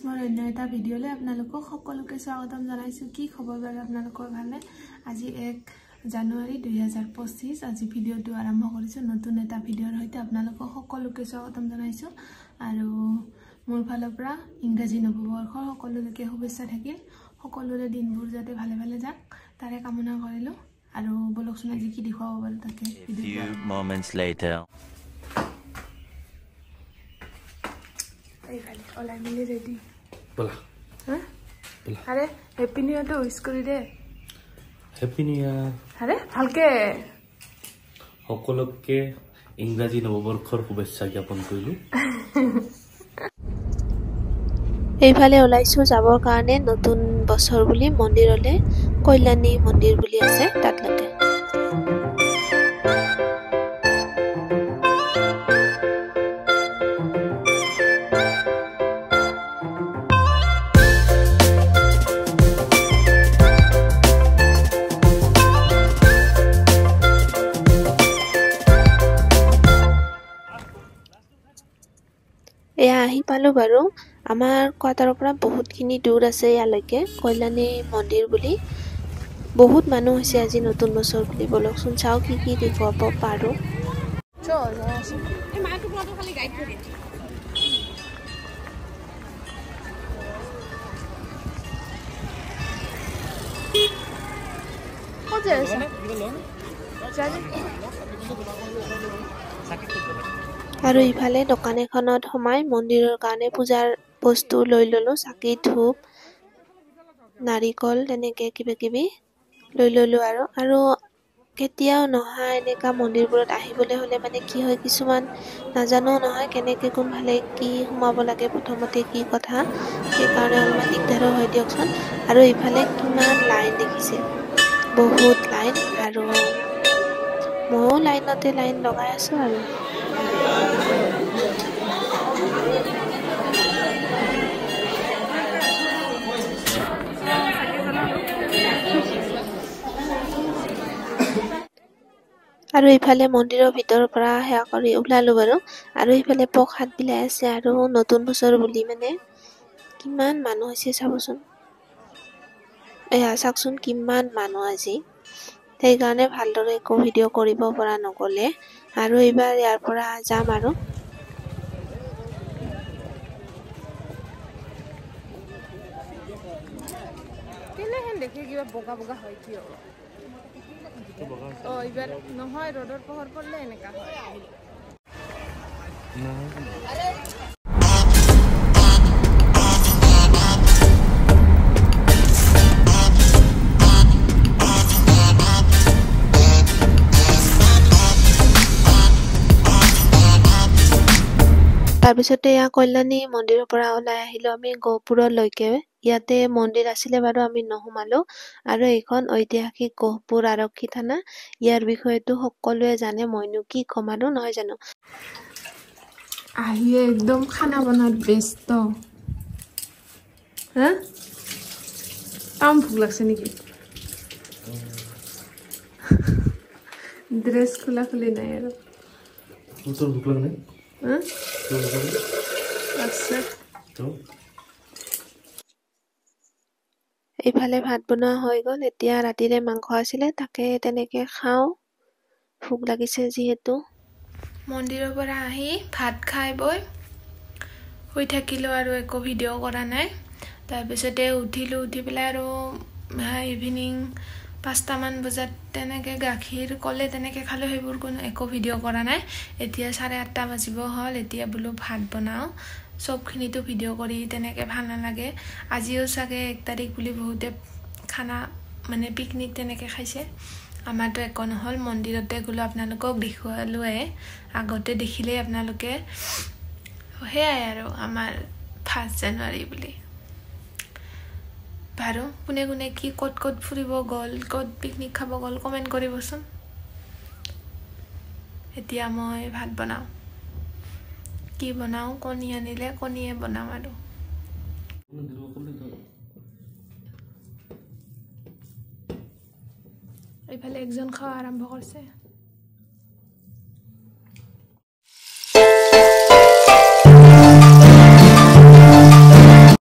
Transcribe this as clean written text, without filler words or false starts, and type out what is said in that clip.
মই অন্য এটা ভিডিঅ'লৈ আপোনালোকক সকলোকে স্বাগতম জনাইছোঁ। কি খবৰ বাৰু আপোনালোকৰ ভালনে? আজি 1 জানুৱাৰী 2025 আজি ভিডিঅ'টো আৰম্ভ কৰিছোঁ। নতুন এটা ভিডিঅ'ৰ সৈতে আপোনালোকক সকলোকে স্বাগতম জনাইছোঁ আৰু মোৰ ফালৰ পৰা ইংৰাজী নৱবৰ্ষৰ সকলোলৈকে শুভেচ্ছা থাকিল। সকলোৰে দিনবোৰ যাতে ভালে ভালে যাওক তাৰে কামনা কৰিলোঁ আৰু বলকচোন আজি কি দেখুৱাব বাৰু তাকে ভিডিঅ'টো। Hola, Emily ready. Hola. ¿Eh? Hola. Are, happy new year to wish kori de. Happy new year. Are, bhalke. সকলোকে ইংৰাজী নৱবৰ্ষৰ শুভেচ্ছা জ্ঞাপন কৰিলো। এইফালে ওলাইছো যাবৰ কাৰণে নতুন বছৰ বুলি মন্দিৰলৈ কল্যাণী মন্দিৰ বুলি আছে তাতলৈকে। এয়া আহি পালো বাৰু। আমাৰ কোৱাটাৰৰ পৰা বহুতখিনি দূৰ আছে ইয়ালৈকে কল্যাণী মন্দিৰ বুলি। বহুত মানুহ হৈছে আজি নতুন বছৰ বুলি। বলকচোন চাওঁ কি কি দেখুৱাব পাৰো। আৰু ইফালে দোকান এখনত সোমাই মন্দিৰৰ কাৰণে পূজাৰ বস্তু লৈ ললো। চাকি ধূপ নাৰিকল তেনেকে কিবা কিবি লৈ ললো আৰু কেতিয়াও নহয় এনেকা মন্দিৰবোৰত আহিবলৈ হলে মানে কি হয় কিছুমান নাজানো নহয় কেনেকে কোনফালে কি সোমাব লাগে প্ৰথমতে কি কথা সেইকাৰণে অলপমান দিগদাৰো হয় দিয়কচোন। আৰু ইফালে কিমান লাইন দেখিছে, বহুত লাইন আৰু ময়ো লাইনতে লাইন লগাই আছো আৰু ইফালে মন্দিৰৰ ভিতৰৰ পৰা সেৱা কৰি ওলালো বাৰু। আৰু ইফালে প্ৰসাদ বিলাই আছে আৰু নতুন বছৰ বুলি মানে কিমান মানুহ হৈছে চাবচোন। এয়া চাওকচোন কিমান মানুহ আজি। সেইকাৰণে ভালদৰে একো ভিডিঅ' কৰিব পৰা নগলে আৰু এইবাৰ ইয়াৰ পৰা যাম আৰু দেখি কিবা বগা বগা হয় কিয়? এইবাৰ নহয় ৰ'দৰ পোহৰ পৰিলে এনেকা হয়। তাৰপিছতে এয়া কল্যাণী মন্দিৰৰ পৰা ওলাই আহিলো আমি গহপুৰলৈকে। ইয়াতে মন্দিৰ আছিলে বাৰু আমি নোসোমালো। আৰু এইখন ঐতিহাসিক গহপুৰ আৰক্ষী থানা। ইয়াৰ বিষয়েতো সকলোৱে জানে, মইনো কি কম আৰু নহয় জানো। আহিয়ে একদম খানা বনোৱাত ব্যস্ত। হা তাম ভোক লাগছে নেকি? ড্ৰেছ খোলা খুলি নাই আৰু তোৰ ভোক লাগে নাই? এইফালে ভাত বনোৱা হৈ গ'ল। এতিয়া ৰাতিৰে মাংস আছিলে তাকে তেনেকে খাওঁ, ভোক লাগিছে যিহেতু। মন্দিৰৰ পৰা আহি ভাত খাই বৈ শুই থাকিলোঁ আৰু একো ভিডিঅ' কৰা নাই। তাৰপিছতে উঠিলোঁ, উঠি পেলাই আৰু ইভিনিং 5টামান বজাত তেনেকৈ গাখীৰ কলে তেনেকৈ খালোঁ। সেইবোৰ একো ভিডিঅ' কৰা নাই। এতিয়া 8:30 বাজিব হ'ল। এতিয়া বোলো ভাত বনাওঁ। চবখিনিতো ভিডিঅ' কৰি তেনেকৈ ভাল নালাগে। আজিও চাগে 1 তাৰিখ বুলি বহুতে খানা মানে পিকনিক তেনেকৈ খাইছে। আমাৰতো একো নহ'ল। মন্দিৰতে গ'লো, আপোনালোকক দেখুৱালোৱে, আগতে দেখিলেই আপোনালোকে। সেয়াই আৰু আমাৰ 1 জানুৱাৰী বুলি। বাৰু কোনে কোনে কি ক'ত ক'ত ফুৰিব গ'ল, ক'ত পিকনিক খাব গ'ল কমেণ্ট কৰিবচোন। এতিয়া মই ভাত বনাওঁ। কি বনাওঁ, কণী আনিলে কণীয়ে বনাম আৰু এইফালে একজন খাওয়া আৰম্ভ কৰিছে।